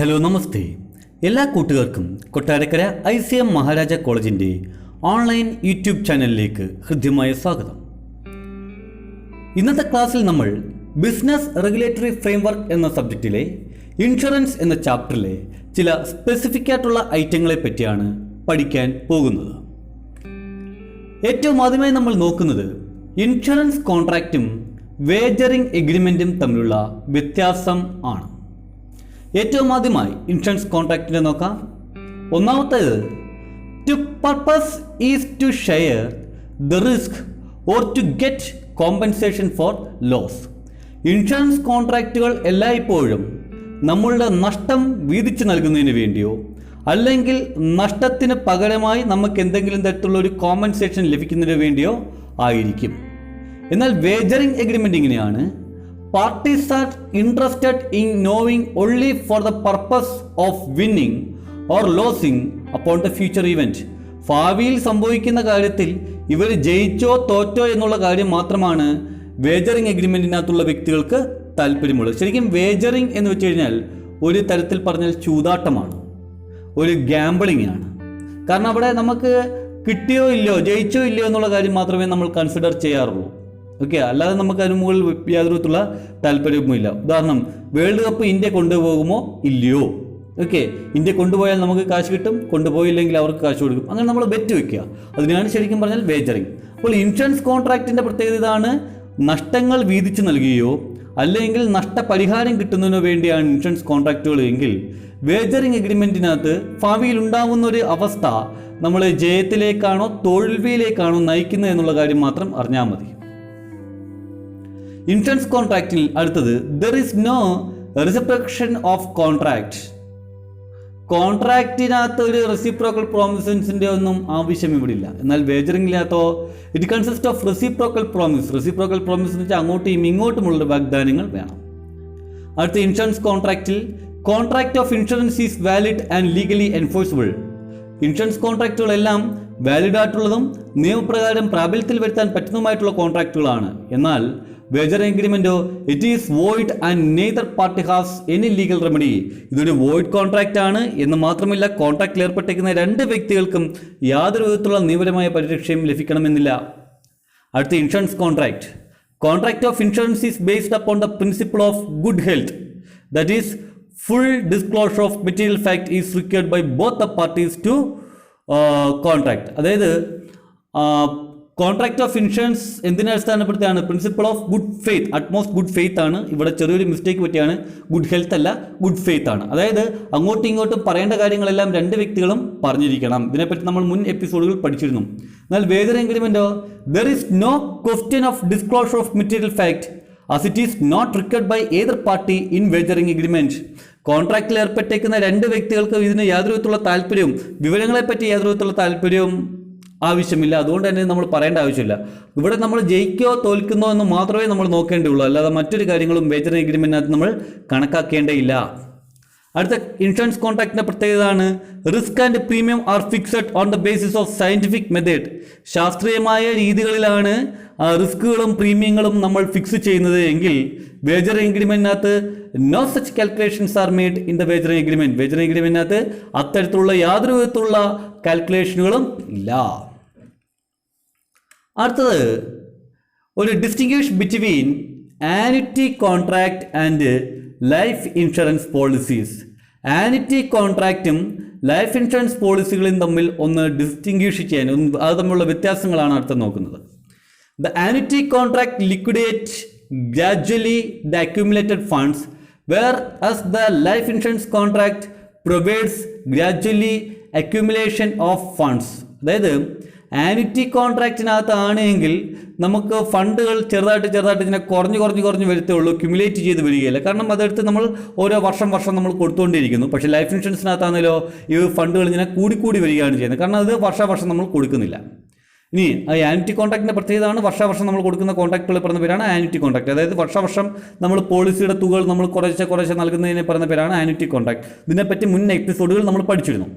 Hello നമസ്തേ. എല്ലാ കൂട്ടുകാർക്കും Kottarakkara ICM Maharaja കോളേജിൻ്റെ ഓൺലൈൻ യൂട്യൂബ് ചാനലിലേക്ക് ഹൃദ്യമായ സ്വാഗതം. ഇന്നത്തെ ക്ലാസ്സിൽ നമ്മൾ ബിസിനസ് റെഗുലേറ്ററി ഫ്രെയിംവർക്ക് എന്ന സബ്ജക്റ്റിലെ ഇൻഷുറൻസ് എന്ന ചാപ്റ്ററിലെ ചില സ്പെസിഫിക് ആയിട്ടുള്ള ഐറ്റങ്ങളെ പറ്റിയാണ് പഠിക്കാൻ പോകുന്നത്. ഏറ്റവും ആദ്യമായി നമ്മൾ നോക്കുന്നത് ഇൻഷുറൻസ് കോൺട്രാക്റ്റും വേജറിംഗ് എഗ്രിമെൻറ്റും തമ്മിലുള്ള വ്യത്യാസം ആണ്. ഏറ്റവും ആദ്യമായി ഇൻഷുറൻസ് കോൺട്രാക്റ്റിനെ നോക്കാം. ഒന്നാമത്തേത്, the purpose is to share the risk or to get compensation for loss. Insurance കോൺട്രാക്റ്റുകൾ എല്ലായ്പ്പോഴും നമ്മളുടെ നഷ്ടം വീതിച്ചു നൽകുന്നതിന് വേണ്ടിയോ അല്ലെങ്കിൽ നഷ്ടത്തിന് പകരമായി നമുക്ക് എന്തെങ്കിലും തരത്തിലുള്ള ഒരു കോമ്പൻസേഷൻ ലഭിക്കുന്നതിന് വേണ്ടിയോ ആയിരിക്കും. എന്നാൽ വേജറിംഗ് എഗ്രിമെൻ്റ് ഇങ്ങനെയാണ്: Parties are interested in knowing only for the purpose of winning or losing upon the future event. ഭാവിയിൽ സംഭവിക്കുന്ന കാര്യത്തിൽ ഇവർ ജയിച്ചോ തോറ്റോ എന്നുള്ള കാര്യം മാത്രമാണ് വേജറിംഗ് എഗ്രിമെൻറ്റിനകത്തുള്ള വ്യക്തികൾക്ക് താല്പര്യമുള്ളത്. ശരിക്കും വേജറിംഗ് എന്ന് വെച്ച് കഴിഞ്ഞാൽ ഒരു തരത്തിൽ പറഞ്ഞാൽ ചൂതാട്ടമാണ്, ഒരു ഗാംബിളിംഗ് ആണ്. കാരണം അവിടെ നമുക്ക് കിട്ടിയോ ഇല്ലയോ, ജയിച്ചോ ഇല്ലയോ എന്നുള്ള കാര്യം മാത്രമേ നമ്മൾ കൺസിഡർ ചെയ്യാറുള്ളൂ. ഓക്കെ, അല്ലാതെ നമുക്ക് അതിന് മുകളിൽ യാതൊരു വിധത്തിലുള്ള താല്പര്യവുമില്ല. ഉദാഹരണം, വേൾഡ് കപ്പ് ഇന്ത്യ കൊണ്ടുപോകുമോ ഇല്ലയോ. ഓക്കെ, ഇന്ത്യ കൊണ്ടുപോയാൽ നമുക്ക് കാശ് കിട്ടും, കൊണ്ടുപോയില്ലെങ്കിൽ അവർക്ക് കാശ് കൊടുക്കും. അങ്ങനെ നമ്മൾ ബെറ്റ് വെക്കുക. അതിനാണ് ശരിക്കും പറഞ്ഞാൽ വേജറിങ്. അപ്പോൾ ഇൻഷുറൻസ് കോൺട്രാക്റ്റിൻ്റെ പ്രത്യേകത ഇതാണ്: നഷ്ടങ്ങൾ വീതിച്ചു നൽകുകയോ അല്ലെങ്കിൽ നഷ്ടപരിഹാരം കിട്ടുന്നതിനോ വേണ്ടിയാണ് ഇൻഷുറൻസ് കോൺട്രാക്റ്റുകൾ എങ്കിൽ വേജറിങ് എഗ്രിമെൻറ്റിനകത്ത് ഭാവിയിൽ ഉണ്ടാകുന്ന ഒരു അവസ്ഥ നമ്മൾ ജയത്തിലേക്കാണോ തോൽവിയിലേക്കാണോ നയിക്കുന്നത് എന്നുള്ള കാര്യം മാത്രം അറിഞ്ഞാൽ മതി. ഇൻഷുറൻസ് കോൺട്രാക്റ്റിൽ അടുത്തത്, there is no reciprocation of contract. കോൺട്രാക്റ്റിനകത്ത് ഒരു റെസിപ്രോക്കൽ പ്രോമിസൻസിൻ്റെ ഒന്നും ആവശ്യം ഇവിടെ ഇല്ല. എന്നാൽ വേജറിംഗിനകത്തോ it consist of reciprocal promise. Reciprocal promise എന്ന് വെച്ചാൽ അങ്ങോട്ടും ഇങ്ങോട്ടുമുള്ള വാഗ്ദാനങ്ങൾ വേണം. അടുത്ത ഇൻഷുറൻസ് കോൺട്രാക്റ്റിൽ, contract of insurance is valid and legally enforceable. Insurance കോൺട്രാക്റ്റുകളെല്ലാം വാലിഡ് ആയിട്ടുള്ളതും നിയമപ്രകാരം പ്രാബല്യത്തിൽ വരുത്താൻ പറ്റുന്നതുമായിട്ടുള്ള കോൺട്രാക്റ്റുകളാണ്. എന്നാൽ വേജറിംഗ് എഗ്രിമെൻറ്റോ it is void and neither party has any legal remedy. ഇതൊരു വോയിഡ് കോൺട്രാക്റ്റ് ആണ് എന്ന് മാത്രമല്ല, കോൺട്രാക്റ്റിൽ ഏർപ്പെട്ടിരിക്കുന്ന രണ്ട് വ്യക്തികൾക്കും യാതൊരു വിധത്തിലുള്ള നിയമപരമായ പരിരക്ഷയും ലഭിക്കണമെന്നില്ല. അടുത്ത insurance contract. Contract of insurance is based upon the principle of good health. That is full disclosure of material fact is required by both the parties to contract. അതായത് കോൺട്രാക്ട് ഓഫ് ഇൻഷുറൻസ് എന്തിനെ അടിസ്ഥാനപ്പെടുത്തിയാണ്? Principle of good faith, utmost good faith ആണ്. ഇവിടെ ചെറിയൊരു mistake പറ്റിയാണ്, good health അല്ല, good faith ആണ്. അതായത് അങ്ങോട്ടും ഇങ്ങോട്ടും പറയേണ്ട കാര്യങ്ങളെല്ലാം രണ്ട് വ്യക്തികളും പറഞ്ഞിരിക്കണം. ഇതിനെപ്പറ്റി നമ്മൾ മുൻ എപ്പിസോഡുകൾ പഠിച്ചിരുന്നു. എന്നാൽ വേജറിംഗ് എഗ്രിമെന്റോ, there is no question of disclosure of material fact as it is not required by either party in wagering agreement. കോൺട്രാക്റ്റിൽ ഏർപ്പെട്ടേക്കുന്ന രണ്ട് വ്യക്തികൾക്ക് ഇതിന് യാതൊരു വിധത്തിലുള്ള താല്പര്യവും വിവരങ്ങളെപ്പറ്റി യാതൊരു വിധത്തിലുള്ള താല്പര്യവും ആവശ്യമില്ല. അതുകൊണ്ട് തന്നെ നമ്മൾ പറയേണ്ട ആവശ്യമില്ല. ഇവിടെ നമ്മൾ ജയിക്കോ തോൽക്കുന്നോ എന്ന് മാത്രമേ നമ്മൾ നോക്കേണ്ടതുള്ളൂ, അല്ലാതെ മറ്റൊരു കാര്യങ്ങളും വേജറിംഗ് എഗ്രിമെൻറ്റിനകത്ത് നമ്മൾ കണക്കാക്കേണ്ടയില്ല. അടുത്ത ഇൻഷുറൻസ് കോൺട്രാക്റ്റിൻ്റെ പ്രത്യേകതയാണ് risk and premium are fixed on the basis of scientific method. ശാസ്ത്രീയമായ രീതികളിലാണ് റിസ്കുകളും പ്രീമിയങ്ങളും നമ്മൾ ഫിക്സ് ചെയ്യുന്നത് എങ്കിൽ വേജറിംഗ് എഗ്രിമെൻറ്റിനകത്ത് no such calculations are made in the wagering agreement. Wagering എഗ്രിമെൻറ്റിനകത്ത് അത്തരത്തിലുള്ള യാതൊരു വിധത്തിലുള്ള കാൽക്കുലേഷനുകളും ഇല്ല. അടുത്തത്, ഒരു distinguish between annuity contract and life insurance policies. Annuity കോൺട്രാക്റ്റും ലൈഫ് ഇൻഷുറൻസ് പോളിസികളും തമ്മിൽ ഒന്ന് ഡിസ്റ്റിങ്വിഷ് ചെയ്യാൻ, അത് തമ്മിലുള്ള വ്യത്യാസങ്ങളാണ് അടുത്ത നോക്കുന്നത്. The annuity contract liquidate gradually the accumulated funds, whereas the life insurance contract provides gradually accumulation of funds. അതായത് ആനുറ്റി കോൺട്രാക്റ്റിനകത്താണ് എങ്കിൽ നമുക്ക് ഫണ്ടുകൾ ചെറുതായിട്ട് ഇങ്ങനെ കുറഞ്ഞ് വരത്തുള്ളൂ, ക്യുമുലേറ്റ് ചെയ്ത് വരികയില്ല. കാരണം അതെടുത്ത് നമ്മൾ ഓരോ വർഷം നമ്മൾ കൊടുത്തുകൊണ്ടിരിക്കുന്നു. പക്ഷേ ലൈഫ് ഇൻഷുറൻസിനകത്താണെങ്കിലോ ഈ ഫണ്ടുകൾ ഇങ്ങനെ കൂടി വരികയാണ് ചെയ്യുന്നത്. കാരണം അത് വർഷം നമ്മൾ കൊടുക്കുന്നില്ല. ഇനി ആനുറ്റി കോൺട്രാക്റ്റിൻ്റെ പ്രത്യേകതയാണ് വർഷം നമ്മൾ കൊടുക്കുന്ന കോൺട്രാക്റ്റുകൾ പറയുന്ന പേരാണ് ആനുറ്റി കോൺട്രാക്ട്. അതായത് വർഷം നമ്മൾ പോളിസിയുടെ തുകകൾ നമ്മൾ കുറേശ്ശെ നൽകുന്നതിനെ പറയുന്ന പേരാണ് ആനുറ്റി കോൺട്രാക്ട്. ഇതിനെപ്പറ്റി മുൻ എപ്പിസോഡുകൾ നമ്മൾ പഠിച്ചിരുന്നു.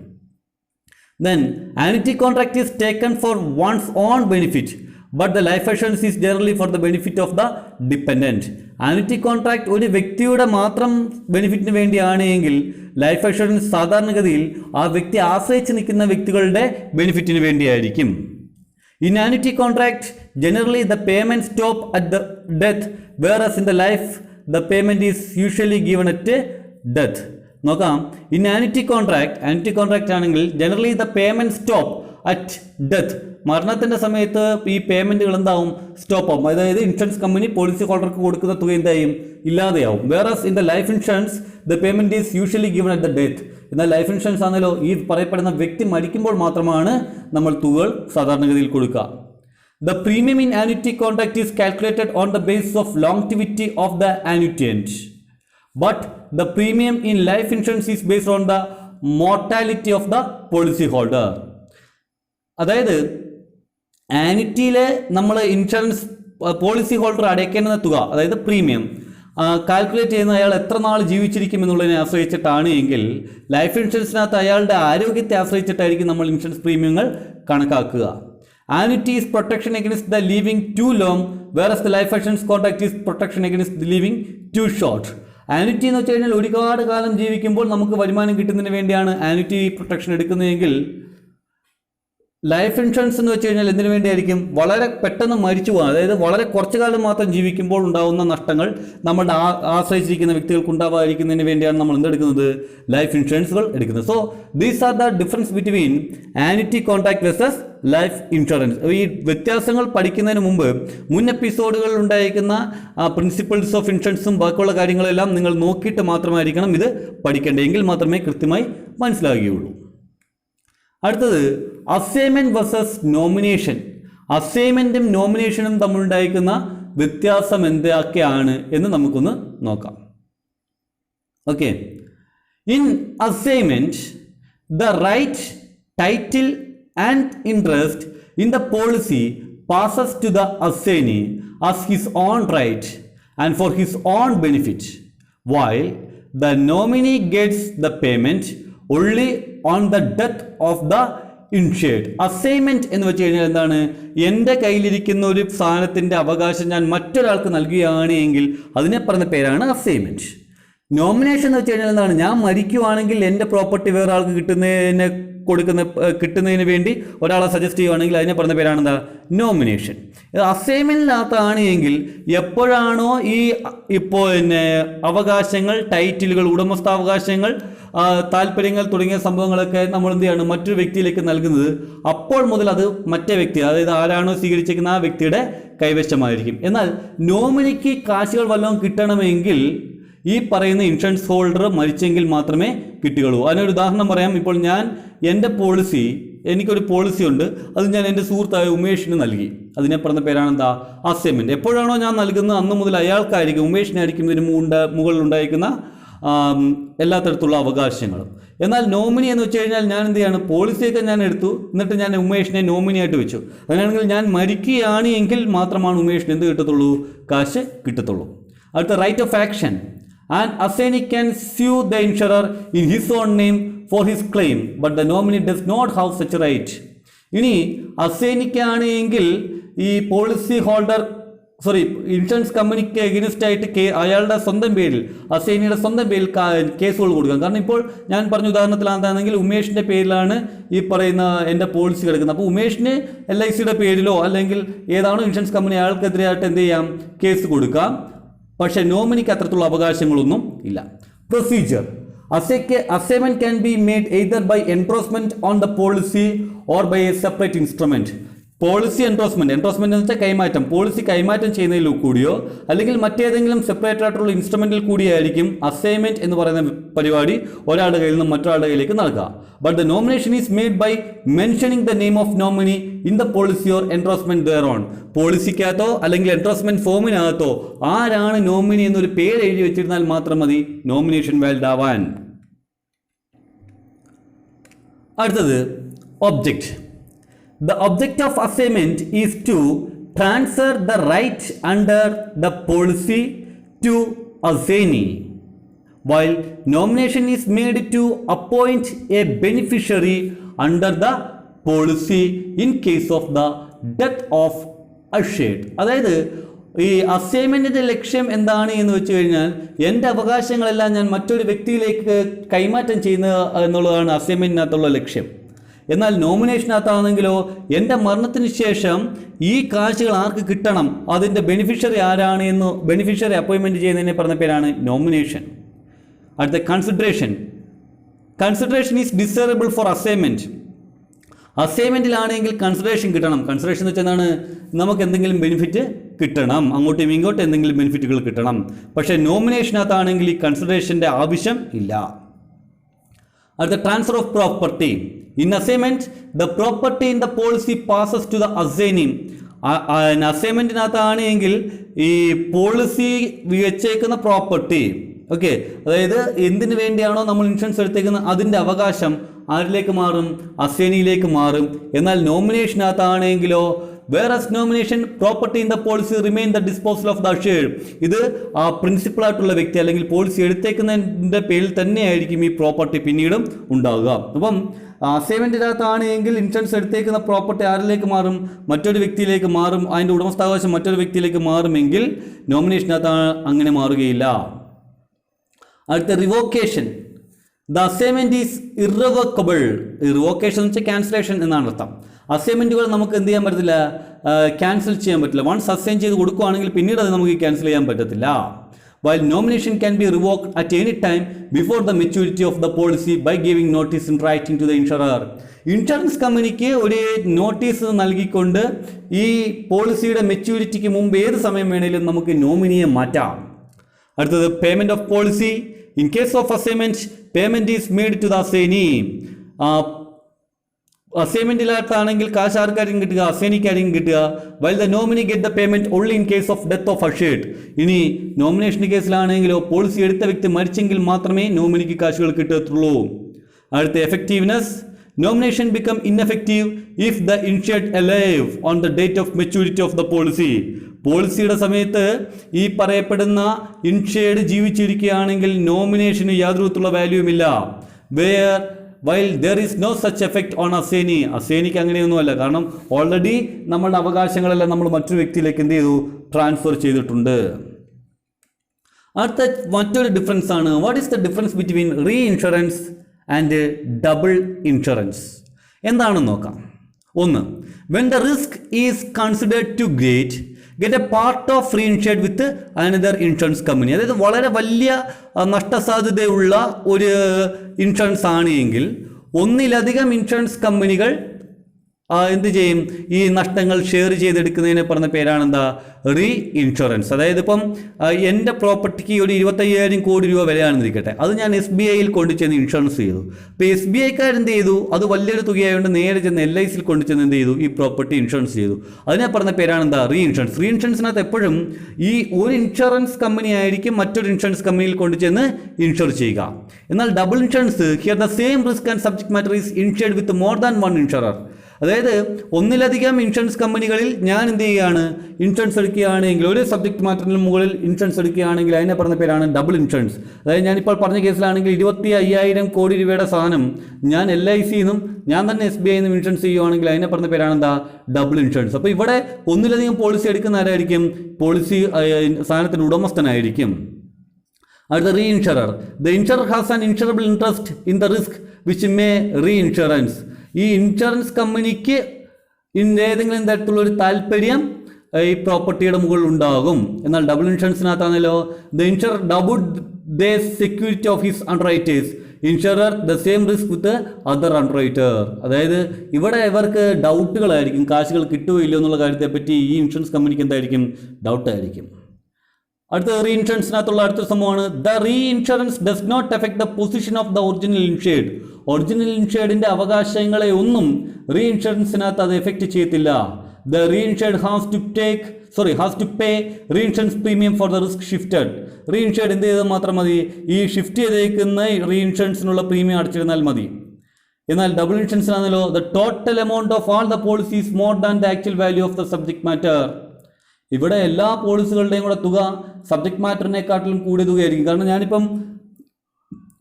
Then annuity contract is taken for one's own benefit but the life assurance is generally for the benefit of the dependent. Annuity contract ഒരു വ്യക്തിയുടെ മാത്രം ബെനിഫിറ്റിന് വേണ്ടിയാണ് എങ്കിൽ ലൈഫ് അഷുറൻസ് സാധാരണഗതിയിൽ ആ വ്യക്തി ആശ്രയിച്ച് നിൽക്കുന്ന വ്യക്തികളുടെ ബെനിഫിറ്റിന് വേണ്ടിയായിരിക്കും. In annuity contract, generally the payment stop at the death, whereas in the life the payment is usually given at death. നോക്കാം, in annuity contract ആണെങ്കിൽ generally the payment stop at death, മരണത്തിൻ്റെ സമയത്ത് ഈ പേയ്മെൻറ്റുകൾ എന്താവും, സ്റ്റോപ്പ് ആവും. അതായത് insurance company policy ഹോൾഡർക്ക് കൊടുക്കുന്ന തുക എന്തായും, ഇല്ലാതെയാവും. Whereas in the life insurance the payment is usually given at the death. എന്നാൽ ലൈഫ് ഇൻഷുറൻസ് ആണല്ലോ ഈ പറയപ്പെടുന്ന വ്യക്തി മരിക്കുമ്പോൾ മാത്രമാണ് നമ്മൾ തുകകൾ സാധാരണഗതിയിൽ കൊടുക്കുക. The premium in annuity contract is calculated on the basis of longevity of the annuitant, but the premium in life insurance is based on the mortality of the policy holder. അതായത് ആനുറ്റിയിലെ നമ്മൾ ഇൻഷുറൻസ് പോളിസി ഹോൾഡർ അടയ്ക്കേണ്ടുന്ന തുക, അതായത് premium calculate ചെയ്യുന്ന അയാൾ എത്ര നാൾ ജീവിച്ചിരിക്കും എന്നുള്ളതിനെ ആശ്രയിച്ചിട്ടാണ് എങ്കിൽ ലൈഫ് ഇൻഷുറൻസിനകത്ത് അയാളുടെ ആരോഗ്യത്തെ ആശ്രയിച്ചിട്ടായിരിക്കും നമ്മൾ ഇൻഷുറൻസ് പ്രീമിയങ്ങൾ കണക്കാക്കുക. Annuity is protection against the living too long, whereas the life insurance contract is protection against the living too short. Annuity എന്ന് വെച്ച് കഴിഞ്ഞാൽ ഒരുപാട് കാലം ജീവിക്കുമ്പോൾ നമുക്ക് വരുമാനം കിട്ടുന്നതിന് വേണ്ടിയാണ് ആനുറ്റി പ്രൊട്ടക്ഷൻ എടുക്കുന്നതെങ്കിൽ ലൈഫ് ഇൻഷുറൻസ് എന്ന് വെച്ച് കഴിഞ്ഞാൽ എന്തിനു വേണ്ടിയായിരിക്കും, വളരെ പെട്ടെന്ന് മരിച്ചു പോകാൻ, അതായത് വളരെ കുറച്ചു കാലം മാത്രം ജീവിക്കുമ്പോൾ ഉണ്ടാകുന്ന നഷ്ടങ്ങൾ നമ്മളുടെ ആശ്രയിച്ചിരിക്കുന്ന വ്യക്തികൾക്ക് ഉണ്ടാവാതിരിക്കുന്നതിന് വേണ്ടിയാണ് നമ്മൾ എന്തെടുക്കുന്നത്, ലൈഫ് ഇൻഷുറൻസുകൾ എടുക്കുന്നത്. So these are the difference between annuity contract versus life insurance. ഈ വ്യത്യാസങ്ങൾ പഠിക്കുന്നതിന് മുമ്പ് മുൻ എപ്പിസോഡുകളിൽ ഉണ്ടായിരിക്കുന്ന പ്രിൻസിപ്പിൾസ് ഓഫ് ഇൻഷുറൻസും ബാക്കിയുള്ള കാര്യങ്ങളെല്ലാം നിങ്ങൾ നോക്കിയിട്ട് മാത്രമായിരിക്കണം ഇത് പഠിക്കേണ്ടതെങ്കിൽ മാത്രമേ കൃത്യമായി മനസ്സിലാകുകയുള്ളൂ. അടുത്തത് അസൈൻമെൻറ്റ് വേഴ്സസ് നോമിനേഷൻ. അസൈൻമെൻറ്റും നോമിനേഷനും തമ്മിലുണ്ടായിരിക്കുന്ന വ്യത്യാസം എന്തൊക്കെയാണ് എന്ന് നമുക്കൊന്ന് നോക്കാം. Okay, in assignment the right, title and interest in the policy passes to the assignee as his own right and for his own benefit, while the nominee gets the payment only on the death of the insured. Assignment എന്ന് വെച്ച് കഴിഞ്ഞാൽ എന്താണ്, എൻ്റെ കയ്യിലിരിക്കുന്ന ഒരു സാധനത്തിൻ്റെ അവകാശം ഞാൻ മറ്റൊരാൾക്ക് നൽകുകയാണ് എങ്കിൽ അതിനെ പറഞ്ഞ പേരാണ് അസൈൻമെൻറ്റ്. നോമിനേഷൻ എന്ന് വെച്ച് കഴിഞ്ഞാൽ എന്താണ്, ഞാൻ മരിക്കുവാണെങ്കിൽ എൻ്റെ പ്രോപ്പർട്ടി വേറെ ആൾക്ക് കിട്ടുന്നതിന് വേണ്ടി ഒരാളെ സജസ്റ്റ് ചെയ്യുകയാണെങ്കിൽ അതിനെ പറഞ്ഞ പേരാണ് എന്താ, നോമിനേഷൻ. അസൈൻമെൻറ്റിനകത്താണ് എങ്കിൽ എപ്പോഴാണോ ഈ ഇപ്പോൾ അവകാശങ്ങൾ, ടൈറ്റിലുകൾ, ഉടമസ്ഥാവകാശങ്ങൾ, താല്പര്യങ്ങൾ തുടങ്ങിയ സംഭവങ്ങളൊക്കെ നമ്മൾ എന്ത് ചെയ്യണം, മറ്റൊരു വ്യക്തിയിലേക്ക് നൽകുന്നത്, അപ്പോൾ മുതൽ അത് മറ്റേ വ്യക്തി, അതായത് ആരാണോ സ്വീകരിച്ചിരിക്കുന്ന ആ വ്യക്തിയുടെ കൈവശമായിരിക്കും. എന്നാൽ നോമിനിക്ക് കാശുകൾ വല്ലതും കിട്ടണമെങ്കിൽ ഈ പറയുന്ന ഇൻഷുറൻസ് ഹോൾഡർ മരിച്ചെങ്കിൽ മാത്രമേ കിട്ടുകയുള്ളൂ. അതിനൊരു ഉദാഹരണം പറയാം. ഇപ്പോൾ ഞാൻ എൻ്റെ പോളിസി, എനിക്കൊരു പോളിസി ഉണ്ട്, അത് ഞാൻ എൻ്റെ സുഹൃത്തായ ഉമേഷിന് നൽകി. അതിനെ പറഞ്ഞ പേരാണ് എന്താ, അസൈൻമെൻറ്റ്. എപ്പോഴാണോ ഞാൻ നൽകുന്നത് അന്ന് മുതൽ അയാൾക്കായിരിക്കും, ഉമേഷിനായിരിക്കും ഇതിന് മുകളിൽ ഉണ്ടായിരിക്കുന്ന എല്ലാ തരത്തിലുള്ള അവകാശങ്ങളും. എന്നാൽ നോമിനി എന്ന് വെച്ച് കഴിഞ്ഞാൽ ഞാൻ എന്ത് ചെയ്യാണ്, പോളിസിയൊക്കെ ഞാൻ എടുത്തു, എന്നിട്ട് ഞാൻ ഉമേഷിനെ നോമിനിയായിട്ട് വെച്ചു. അങ്ങനെയാണെങ്കിൽ ഞാൻ മരിക്കുകയാണ് എങ്കിൽ മാത്രമാണ് ഉമേഷിന് എന്ത് കിട്ടത്തുള്ളൂ, കാശ് കിട്ടത്തുള്ളൂ. അടുത്ത right of action. An assignee can sue the insurer in his own name for his claim, but the nominee does not have such a right. ഇനി അസൈനിക്കാണ് എങ്കിൽ ഈ പോളിസി ഹോൾഡർ ഇൻഷുറൻസ് കമ്പനിക്ക് എഗനിസ്റ്റ് ആയിട്ട് അയാളുടെ സ്വന്തം പേരിൽ, അസൈനിയുടെ സ്വന്തം പേരിൽ കേസുകൾ കൊടുക്കാം. കാരണം ഇപ്പോൾ ഞാൻ പറഞ്ഞ ഉദാഹരണത്തിലാണെന്നെങ്കിൽ ഉമേഷിൻ്റെ പേരിലാണ് ഈ പറയുന്ന എൻ്റെ പോളിസി കിടക്കുന്നത്. അപ്പോൾ ഉമേഷിന് LICയുടെ പേരിലോ അല്ലെങ്കിൽ ഏതാണോ ഇൻഷുറൻസ് കമ്പനി അയാൾക്കെതിരെയായിട്ട് എന്ത് ചെയ്യാം, കേസ് കൊടുക്കാം. പക്ഷേ നോമിനിക്ക് അത്തരത്തിലുള്ള അവകാശങ്ങളൊന്നും ഇല്ല. Procedure. Assignment can be made either by endorsement on the policy or by a separate instrument. Policy endorsement എന്ന് വെച്ചാൽ കൈമാറ്റം, പോളിസി കൈമാറ്റം ചെയ്യുന്നതിൽ കൂടിയോ അല്ലെങ്കിൽ മറ്റേതെങ്കിലും സെപ്പറേറ്റ് ആയിട്ടുള്ള ഇൻസ്ട്രുമെൻറ്റിൽ കൂടിയായിരിക്കും അസൈൻമെൻറ്റ് എന്ന് പറയുന്ന പരിപാടി ഒരാളുടെ കയ്യിൽ നിന്ന് മറ്റൊരാളുടെ കയ്യിലേക്ക് നൽകുക. But the nomination is made by mentioning the name of nominee in the policy or endorsement there on. പോളിസിക്കകത്തോ അല്ലെങ്കിൽ എൻഡോഴ്സ്മെൻറ്റ് ഫോമിനകത്തോ ആരാണ് നോമിനി എന്നൊരു പേര് എഴുതി വെച്ചിരുന്നാൽ മാത്രം മതി നോമിനേഷൻ വാലിഡ് ആവാൻ. അടുത്തത് object. The object of assignment is to transfer the right under the policy to assignee, while nomination is made to appoint a beneficiary under the policy in case of the death of അഷേർഡ്. അതായത് ഈ അസൈൻമെൻറ്റിൻ്റെ ലക്ഷ്യം എന്താണ് എന്ന് വെച്ച് കഴിഞ്ഞാൽ എൻ്റെ അവകാശങ്ങളെല്ലാം ഞാൻ മറ്റൊരു വ്യക്തിയിലേക്ക് കൈമാറ്റം ചെയ്യുന്നത് എന്നുള്ളതാണ് അസൈൻമെൻറ്റിനകത്തുള്ള ലക്ഷ്യം. എന്നാൽ നോമിനേഷനകത്താണെങ്കിലോ എൻ്റെ മരണത്തിന് ശേഷം ഈ കാശുകൾ ആർക്ക് കിട്ടണം, അതിൻ്റെ ബെനിഫിഷ്യറി ആരാണ് എന്ന് ബെനിഫിഷ്യറി അപ്പോയിൻമെൻറ്റ് ചെയ്യുന്നതിനെ പറഞ്ഞ പേരാണ് നോമിനേഷൻ. അടുത്ത consideration is desirable for assignment. അസൈൻമെൻറ്റിലാണെങ്കിൽ കൺസിഡറേഷൻ കിട്ടണം. കൺസിഡറേഷൻ എന്ന് വെച്ചാൽ എന്താണ്, നമുക്ക് എന്തെങ്കിലും ബെനിഫിറ്റ് കിട്ടണം, അങ്ങോട്ടും ഇങ്ങോട്ടും എന്തെങ്കിലും ബെനിഫിറ്റുകൾ കിട്ടണം. പക്ഷേ നോമിനേഷനകത്താണെങ്കിൽ ഈ കൺസിഡറേഷൻ്റെ ആവശ്യം ഇല്ല. അടുത്ത transfer of property. In assignment the property in the policy passes to the assignee. അസൈൻമെൻറ്റിനകത്താണെങ്കിൽ ഈ പോളിസി വെച്ചേക്കുന്ന പ്രോപ്പർട്ടി, ഓക്കെ, അതായത് എന്തിനു വേണ്ടിയാണോ നമ്മൾ ഇൻഷുറൻസ് എടുത്തേക്കുന്നത് അതിൻ്റെ അവകാശം ആരിലേക്ക് മാറും, അസൈനിയിലേക്ക് മാറും. എന്നാൽ നോമിനേഷനകത്താണെങ്കിലോ whereas nomination property in the policy remain the disposal of the assured. ഇത് ആ പ്രിൻസിപ്പൾ ആയിട്ടുള്ള വ്യക്തി അല്ലെങ്കിൽ പോളിസി എടുത്തേക്കുന്നതിൻ്റെ പേരിൽ തന്നെയായിരിക്കും ഈ പ്രോപ്പർട്ടി പിന്നീടും ഉണ്ടാവുക. അപ്പം അസൈൻമെൻറ്റിനകത്താണെങ്കിൽ ഇൻഷുറൻസ് എടുത്തേക്കുന്ന പ്രോപ്പർട്ടി ആരിലേക്ക് മാറും, മറ്റൊരു വ്യക്തിയിലേക്ക് മാറും, അതിൻ്റെ ഉടമസ്ഥാവകാശം മറ്റൊരു വ്യക്തിയിലേക്ക് മാറുമെങ്കിൽ നോമിനേഷനകത്ത് അങ്ങനെ മാറുകയില്ല. അടുത്ത revocation. The assignment is irrevocable. Revocation എന്ന് വെച്ചാൽ ക്യാൻസലേഷൻ എന്നാണ് അർത്ഥം. അസൈൻമെൻറ്റുകൾ നമുക്ക് എന്ത് ചെയ്യാൻ പറ്റത്തില്ല, ക്യാൻസൽ ചെയ്യാൻ പറ്റില്ല. വൺസ് അസൈൻ ചെയ്ത് കൊടുക്കുകയാണെങ്കിൽ പിന്നീട് അത് നമുക്ക് ക്യാൻസൽ ചെയ്യാൻ പറ്റത്തില്ല. While nomination can be revoked at any time before the maturity of the policy by giving notice in writing to the insurer. Insurance കമ്പനിക്ക് ഒരു നോട്ടീസ് നൽകിക്കൊണ്ട് ഈ പോളിസിയുടെ മെച്യൂരിറ്റിക്ക് മുമ്പ് ഏത് സമയം വേണേലും നമുക്ക് നോമിനിയെ മാറ്റാം. അടുത്തത് payment of policy. In case of assignment payment is made to the assignee. അസൈൻമെൻറ്റിനകത്താണെങ്കിൽ കാശ് ആർക്കായിരിക്കും കിട്ടുക, അസൈനിക്കായിരിക്കും കിട്ടുക. While the nominee get the payment only in case of death of assured. ഇനി നോമിനേഷൻ കേസിലാണെങ്കിലോ പോളിസി എടുത്ത വ്യക്തി മരിച്ചെങ്കിൽ മാത്രമേ നോമിനിക്ക് കാശുകൾ കിട്ടത്തുള്ളൂ. അടുത്ത effectiveness. Nomination become ineffective if the insured alive on the date of maturity of the policy. പോളിസിയുടെ സമയത്ത് ഈ പറയപ്പെടുന്ന ഇൻഷുർഡ് ജീവിച്ചിരിക്കുകയാണെങ്കിൽ നോമിനേഷന് യാതൊരു വിധത്തിലുള്ള വാല്യൂമില്ല. While there is no such effect on assignee. അസൈനിക്ക് അങ്ങനെയൊന്നുമല്ല, കാരണം ഓൾറെഡി നമ്മളുടെ അവകാശങ്ങളെല്ലാം നമ്മൾ മറ്റൊരു വ്യക്തിയിലേക്ക് എന്ത് ചെയ്തു, ട്രാൻസ്ഫർ ചെയ്തിട്ടുണ്ട്. അടുത്ത മറ്റൊരു ഡിഫറൻസ് ആണ്, what is the difference between reinsurance and double insurance. എന്താണെന്ന് നോക്കാം. ഒന്ന്, when the risk is considered too great get a part of reinsured with another insurance company. അതായത് വളരെ വലിയ നഷ്ടസാധ്യതയുള്ള ഒരു ഇൻഷുറൻസ് ആണ് എങ്കിൽ ഒന്നിലധികം ഇൻഷുറൻസ് കമ്പനികൾ എന്ത് ചെയ്യും, ഈ നഷ്ടങ്ങൾ ഷെയർ ചെയ്തെടുക്കുന്നതിനെ പറഞ്ഞ പേരാണ് എന്താ, റീ ഇൻഷുറൻസ്. അതായത് ഇപ്പം എൻ്റെ പ്രോപ്പർട്ടിക്ക് ഒരു 25,000 കോടി രൂപ വിലയാണെന്നിരിക്കട്ടെ, അത് ഞാൻ SBIയിൽ കൊണ്ടുചെന്ന് ഇൻഷുറൻസ് ചെയ്തു. അപ്പോൾ SBIക്കാരെന്ത് ചെയ്തു, അത് വലിയൊരു തുകയായതുകൊണ്ട് നേരെ ചെന്ന് LICയിൽ കൊണ്ടുചെന്ന് എന്ത് ചെയ്തു, ഈ പ്രോപ്പർട്ടി ഇൻഷുറൻസ് ചെയ്തു. അതിനെ പറഞ്ഞ പേരാണ് എന്താ, റീ ഇൻഷുറൻസ്. റീ ഇൻഷുറൻസിനകത്ത് എപ്പോഴും ഈ ഒരു ഇൻഷുറൻസ് കമ്പനി ആയിരിക്കും മറ്റൊരു ഇൻഷുറൻസ് കമ്പനിയിൽ കൊണ്ടുചെന്ന് ഇൻഷുർ ചെയ്യുക. എന്നാൽ double insurance, here the same risk and subject matter is insured with more than one insurer. അതായത് ഒന്നിലധികം ഇൻഷുറൻസ് കമ്പനികളിൽ ഞാൻ എന്ത് ചെയ്യുകയാണ്, ഇൻഷുറൻസ് എടുക്കുകയാണെങ്കിൽ ഒരു സബ്ജക്ട് മാറ്ററിന് മുകളിൽ ഇൻഷുറൻസ് എടുക്കുകയാണെങ്കിൽ അതിനെ പറഞ്ഞ പേരാണ് ഡബിൾ ഇൻഷുറൻസ്. അതായത് ഞാനിപ്പോൾ പറഞ്ഞ കേസിലാണെങ്കിൽ 25,000 കോടി രൂപയുടെ സാധനം ഞാൻ LICന്നും ഞാൻ തന്നെ SBIന്നും ഇൻഷുറൻസ് ചെയ്യുകയാണെങ്കിൽ അതിനെ പറഞ്ഞ പേരാണ് എന്താ, ഡബിൾ ഇൻഷുറൻസ്. അപ്പോൾ ഇവിടെ ഒന്നിലധികം പോളിസി എടുക്കുന്ന ആരായിരിക്കും, പോളിസി സാധനത്തിൻ്റെ ഉടമസ്ഥനായിരിക്കും. അടുത്ത re insurer. The insurer has an insurable interest in the risk which may re insurance. ഈ ഇൻഷുറൻസ് കമ്പനിക്ക് ഏതെങ്കിലും തരത്തിലുള്ള ഒരു താല്പര്യം ഈ പ്രോപ്പർട്ടിയുടെ മുകളിൽ ഉണ്ടാകും. എന്നാൽ ഡബിൾ ഇൻഷുറൻസിനകത്താണല്ലോ the insurer double the security of his underwriters insurer the same risk with other underwriter. അതായത് ഇവിടെ ഇവർക്ക് ഡൗട്ടുകളായിരിക്കും, കാശുകൾ കിട്ടുമോ ഇല്ലയോ എന്നുള്ള കാര്യത്തെപ്പറ്റി ഈ ഇൻഷുറൻസ് കമ്പനിക്ക് എന്തായിരിക്കും, ഡൗട്ടായിരിക്കും. അടുത്ത റീ ഇൻഷുറൻസിനകത്തുള്ള അടുത്ത സംഭവമാണ് the reinsurance does not affect the position of the original insured. Original ഇൻഷുർഡിൻ്റെ അവകാശങ്ങളെ ഒന്നും റീ ഇൻഷുറൻസിനകത്ത് അത് എഫക്റ്റ് ചെയ്യത്തില്ല. The reinsured has to pay reinsurance premium for the risk shifted. Reinsured എന്ത് ചെയ്താൽ മാത്രം മതി, ഈ ഷിഫ്റ്റ് ചെയ്തേക്കുന്ന റീ ഇൻഷുറൻസിനുള്ള പ്രീമിയം അടച്ചിരുന്നാൽ മതി. എന്നാൽ ഡബിൾ ഇൻഷുറൻസിനാണല്ലോ the total amount of all the policies more than the actual value of the subject matter. ഇവിടെ എല്ലാ പോളിസികളുടെയും കൂടെ തുക സബ്ജക്ട് മാറ്ററിനെക്കാട്ടിലും കൂടിയ തുകയായിരിക്കും. കാരണം ഞാനിപ്പം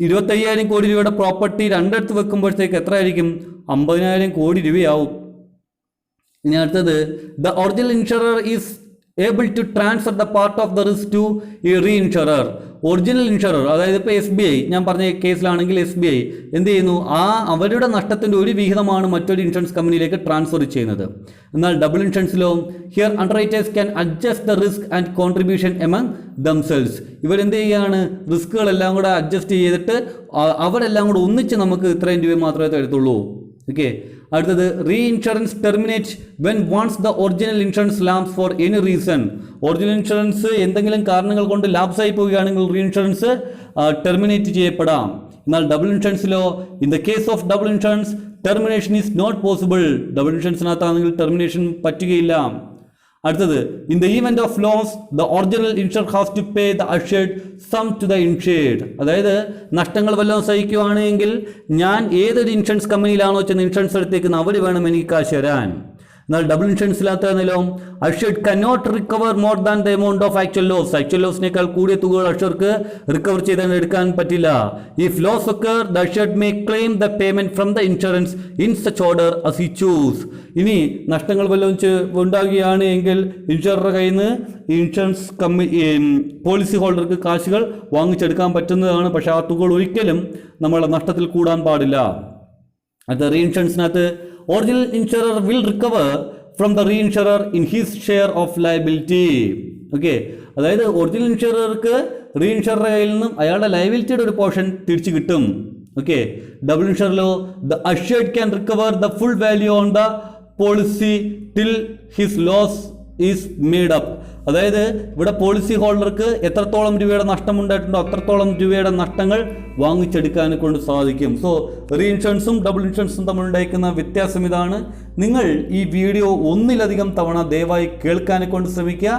25,000 കോടി രൂപയുടെ പ്രോപ്പർട്ടി രണ്ടിടത്ത് വെക്കുമ്പോഴത്തേക്ക് എത്ര ആയിരിക്കും, 50,000 കോടി രൂപയാവും. ഇനി അടുത്തത് the original insurer is able to transfer the part of the risk to ഈ റീ ഇൻഷുറർ. ഒറിജിനൽ ഇൻഷുറർ, അതായത് ഇപ്പോൾ SBI, ഞാൻ പറഞ്ഞ കേസിലാണെങ്കിൽ SBI എന്ത് ചെയ്യുന്നു, അവരുടെ നഷ്ടത്തിൻ്റെ ഒരു വിഹിതമാണ് മറ്റൊരു ഇൻഷുറൻസ് കമ്പനിയിലേക്ക് ട്രാൻസ്ഫർ ചെയ്യുന്നത്. എന്നാൽ ഡബിൾ ഇൻഷുറൻസിലോ here underwriters can adjust the risk and contribution among themselves. ഇവരെന്ത് ചെയ്യുകയാണ്, റിസ്കുകളെല്ലാം കൂടെ അഡ്ജസ്റ്റ് ചെയ്തിട്ട് അവരെല്ലാം കൂടെ ഒന്നിച്ച് നമുക്ക് ഇത്രയും രൂപ മാത്രമേ തരത്തുള്ളൂ. ഓക്കെ. അടുത്തത് reinsurance terminate when once the original insurance lapse for any reason. Original insurance എന്തെങ്കിലും കാരണങ്ങൾ കൊണ്ട് ലാപ്സായി പോവുകയാണെങ്കിൽ റീ ഇൻഷുറൻസ് ടെർമിനേറ്റ് ചെയ്യപ്പെടാം. എന്നാൽ ഡബിൾ ഇൻഷുറൻസിലോ in the case of double insurance termination is not possible. Double ഇൻഷുറൻസിനകത്താണെങ്കിൽ ടെർമിനേഷൻ പറ്റുകയില്ല. അടുത്തത് in the event of loss the original insurer has to pay the assured sum to the insured. അതായത് നഷ്ടങ്ങൾ വല്ലതും സഹിക്കുകയാണെങ്കിൽ ഞാൻ ഏതൊരു ഇൻഷുറൻസ് കമ്പനിയിലാണോ ചെന്ന് ഇൻഷുറൻസ് എടുത്തേക്കുന്നത് അവർ വേണം എനിക്ക് കാശ് തരാൻ. എന്നാൽ ഡബിൾ ഇൻഷുറൻസിലാത്തതിലോ assured cannot recover more than the amount of actual loss. Actual ലോസിനേക്കാൾ കൂടിയ തുകകൾ അഷേർക്ക് റിക്കവർ ചെയ്ത് എടുക്കാൻ പറ്റില്ല. If loss occur the assured may claim the payment from the insurance in such order as he choose. ഇനി നഷ്ടങ്ങൾ വല്ലതും ഉണ്ടാകുകയാണ് എങ്കിൽ ഇൻഷുററുടെ കയ്യിൽ നിന്ന് ഇൻഷുറൻസ് പോളിസി ഹോൾഡർക്ക് കാശുകൾ വാങ്ങിച്ചെടുക്കാൻ പറ്റുന്നതാണ്. പക്ഷേ ആ തുകകൾ ഒരിക്കലും നമ്മളെ നഷ്ടത്തിൽ കൂടാൻ പാടില്ല. അത് റീ ഇൻഷുറൻസിനകത്ത് original insurer will recover from the reinsurer in his share of liability. Okay. അതായത് ഒറിജിനൽ ഇൻഷുറർക്ക് റീ ഇൻഷുററുടെ കയ്യിൽ നിന്നും അയാളുടെ ലയബിലിറ്റിയുടെ ഒരു പോർഷൻ തിരിച്ചു കിട്ടും. ഓക്കെ. ഡബിൾ ഇൻഷുറിലോ the assured can recover the full value on the policy till his loss is made up. അതായത് ഇവിടെ പോളിസി ഹോൾഡർക്ക് എത്രത്തോളം രൂപയുടെ നഷ്ടം ഉണ്ടായിട്ടുണ്ടോ അത്രത്തോളം രൂപയുടെ നഷ്ടങ്ങൾ വാങ്ങിച്ചെടുക്കാൻ കൊണ്ട് സാധിക്കും. സോ റീ ഇൻഷുറൻസും ഡബിൾ ഇൻഷുറൻസും തമ്മിലുണ്ടായിരിക്കുന്ന വ്യത്യാസം ഇതാണ്. നിങ്ങൾ ഈ വീഡിയോ ഒന്നിലധികം തവണ ദയവായി കേൾക്കാൻ കൊണ്ട് ശ്രമിക്കുക.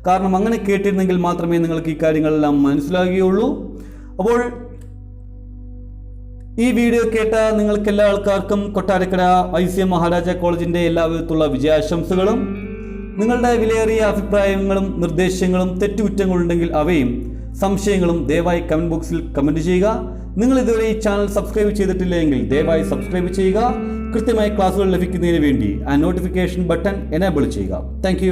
കാരണം അങ്ങനെ കേട്ടിരുന്നെങ്കിൽ മാത്രമേ നിങ്ങൾക്ക് ഈ കാര്യങ്ങളെല്ലാം മനസ്സിലാകുകയുള്ളൂ. അപ്പോൾ ഈ വീഡിയോ കേട്ട നിങ്ങൾക്ക് എല്ലാ ആൾക്കാർക്കും കൊട്ടാരക്കര ICM മഹാരാജ കോളേജിൻ്റെ എല്ലാവിധത്തിലുള്ള വിജയാശംസകളും. നിങ്ങളുടെ വിലയേറിയ അഭിപ്രായങ്ങളും നിർദ്ദേശങ്ങളും തെറ്റുകുറ്റങ്ങളുണ്ടെങ്കിൽ അവയും സംശയങ്ങളും ദയവായി കമൻറ്റ് ബോക്സിൽ കമൻറ്റ് ചെയ്യുക. നിങ്ങൾ ഇതുവരെ ഈ ചാനൽ സബ്സ്ക്രൈബ് ചെയ്തിട്ടില്ലെങ്കിൽ ദയവായി സബ്സ്ക്രൈബ് ചെയ്യുക. കൃത്യമായി ക്ലാസ്സുകൾ ലഭിക്കുന്നതിന് വേണ്ടി ആ നോട്ടിഫിക്കേഷൻ ബട്ടൺ എനേബിൾ ചെയ്യുക. താങ്ക്